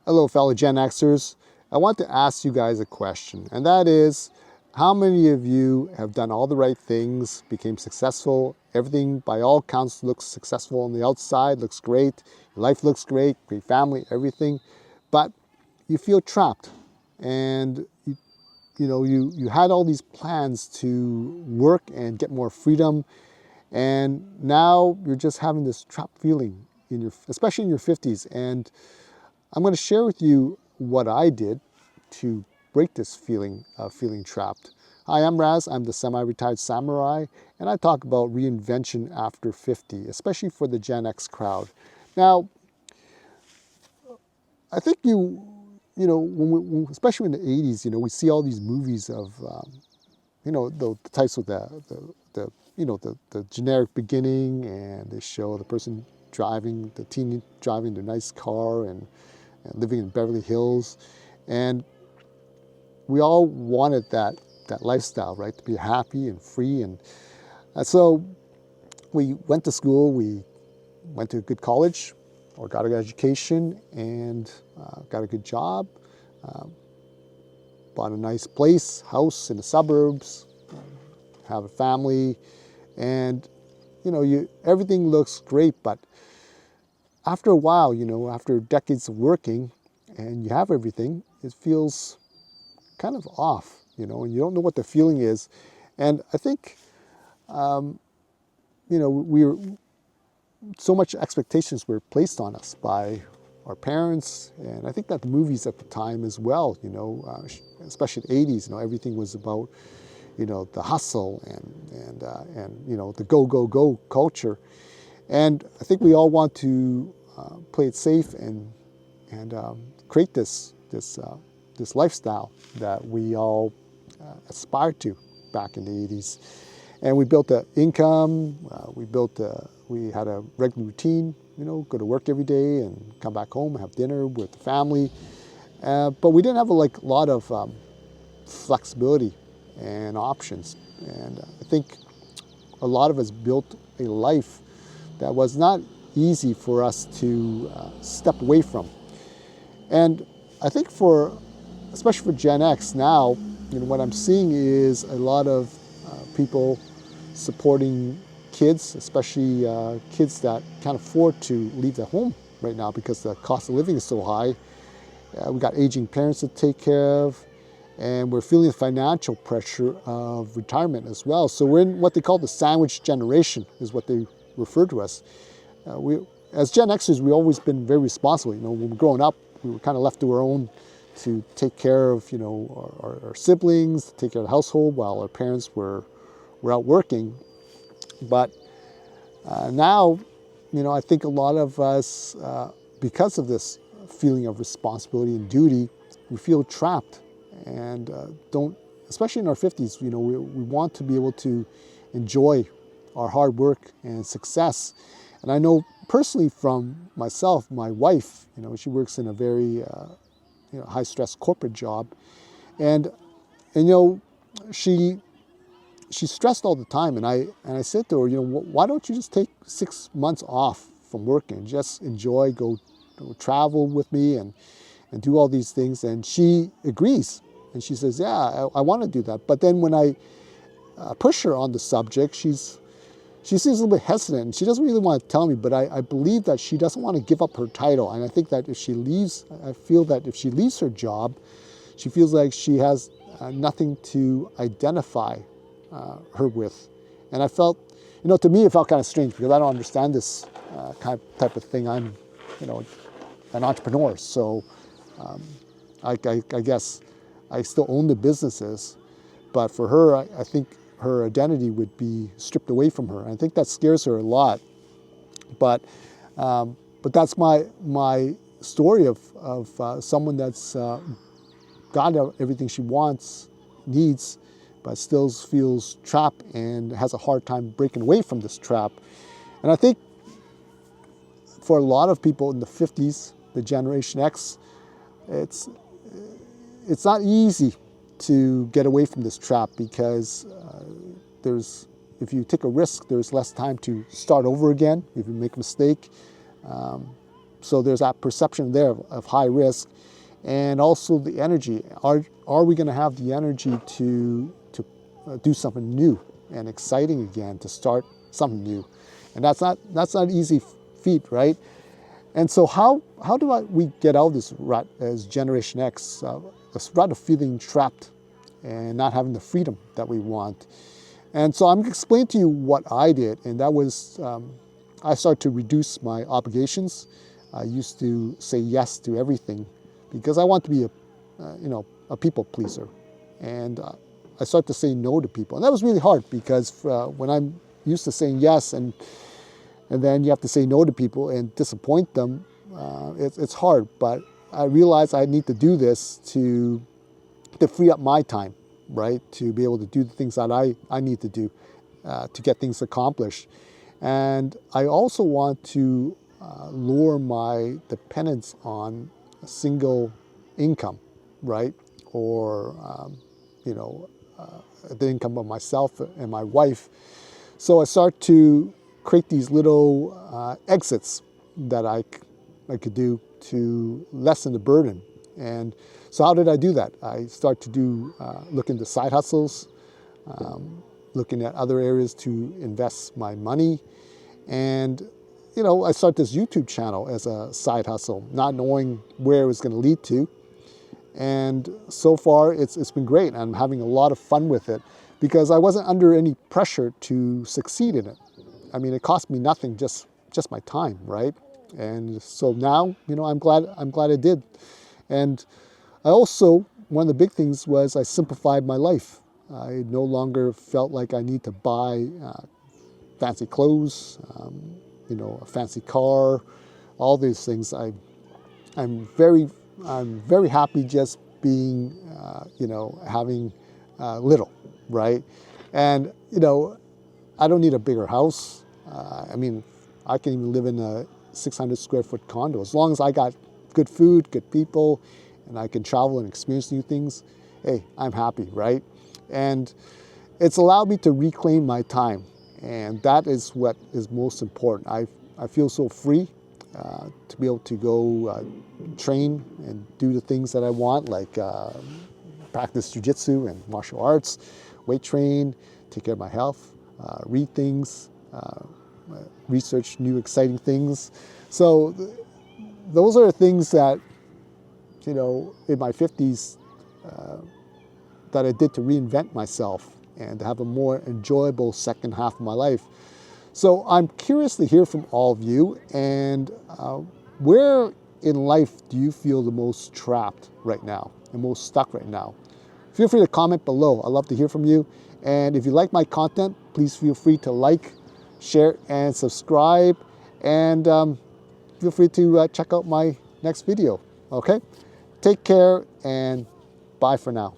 Hello, fellow Gen Xers. I want to ask you guys a question, and that is, how many of you have done all the right things, became successful, everything by all counts looks successful on the outside, looks great, your life looks great, great family, everything, but you feel trapped, and you had all these plans to work and get more freedom, and now you're just having this trapped feeling especially in your 50s. And I'm going to share with you what I did to break this feeling of feeling trapped. Hi, I'm Raz. I'm the semi-retired samurai, and I talk about reinvention after 50, especially for the Gen X crowd. Now, I think especially in the 80s, we see all these movies of, the types with the generic beginning, and they show the person the teen driving their nice car and living in Beverly Hills. And we all wanted that lifestyle, right? To be happy and free. And so we went to school, we went to a good college or got an education and got a good job, bought a nice house in the suburbs, have a family, and everything looks great. But after a while, after decades of working and you have everything, it feels kind of off, and you don't know what the feeling is. And I think, so much expectations were placed on us by our parents, and I think that the movies at the time as well, especially the 80s, everything was about, the hustle and the go culture. And I think we all want to play it safe and create this lifestyle that we all aspired to back in the 80s. And we built an income. We had a regular routine. Go to work every day and come back home, have dinner with the family. But we didn't have a lot of flexibility and options. And I think a lot of us built a life that was not easy for us to step away from. And I think especially for Gen X now, what I'm seeing is a lot of people supporting kids, especially kids that can't afford to leave their home right now because the cost of living is so high. We got aging parents to take care of, and we're feeling the financial pressure of retirement as well. So we're in what they call the sandwich generation, is what they refer to us. As Gen Xers, we've always been very responsible. When we were growing up, we were kind of left to our own to take care of, our siblings, to take care of the household while our parents were out working. But now, I think a lot of us, because of this feeling of responsibility and duty, we feel trapped and especially in our 50s, we want to be able to enjoy our hard work and success. And I know personally from myself, my wife, she works in a very high stress corporate job, and she's stressed all the time. And I said to her, why don't you just take 6 months off from working, just enjoy, go travel with me and do all these things. And she agrees, and she says, yeah, I want to do that. But then when I push her on the subject, she seems a little bit hesitant, and she doesn't really want to tell me, but I believe that she doesn't want to give up her title. And I think that if she leaves her job, she feels like she has nothing to identify her with. And I felt, to me, it felt kind of strange because I don't understand this type of thing. I'm, an entrepreneur, so I guess I still own the businesses, but for her, I think her identity would be stripped away from her. I think that scares her a lot. But that's my story of someone that's got everything she wants, needs, but still feels trapped and has a hard time breaking away from this trap. And I think for a lot of people in the 50s, the Generation X, it's not easy to get away from this trap because if you take a risk, there's less time to start over again if you make a mistake. So there's that perception there of high risk, and also the energy. Are we going to have the energy to do something new and exciting again, to start something new? And that's not an easy feat, right? And so how do we get out of this rut as Generation X, this rut of feeling trapped and not having the freedom that we want? And so I'm going to explain to you what I did, and that was I started to reduce my obligations. I used to say yes to everything because I want to be a people pleaser, and I started to say no to people, and that was really hard because when I'm used to saying yes and then you have to say no to people and disappoint them, it's hard. But I realized I need to do this to free up my time, right? To be able to do the things that I need to do to get things accomplished. And I also want to lower my dependence on a single income, right? Or, the income of myself and my wife. So I start to create these little exits that I could do to lessen the burden. And so how did I do that? I start to look into side hustles, looking at other areas to invest my money. And, I started this YouTube channel as a side hustle, not knowing where it was going to lead to. And so far, it's been great. I'm having a lot of fun with it because I wasn't under any pressure to succeed in it. I mean, it cost me nothing, just my time, right? And so now, I'm glad I did. And I also, one of the big things was I simplified my life. I no longer felt like I need to buy fancy clothes, a fancy car, all these things. I'm very happy just being, having little, right? And, I don't need a bigger house. I can even live in a 600 square foot condo. As long as I got good food, good people, and I can travel and experience new things, hey, I'm happy, right? And it's allowed me to reclaim my time. And that is what is most important. I feel so free to be able to go train and do the things that I want, like practice jiu-jitsu and martial arts, weight train, take care of my health, read things, research new exciting things. So those are things that, in my 50s that I did to reinvent myself and to have a more enjoyable second half of my life. So I'm curious to hear from all of you, and where in life do you feel the most trapped right now and most stuck right now? Feel free to comment below. I'd love to hear from you. And if you like my content, please feel free to like, share, and subscribe. And feel free to check out my next video, okay? Take care and bye for now.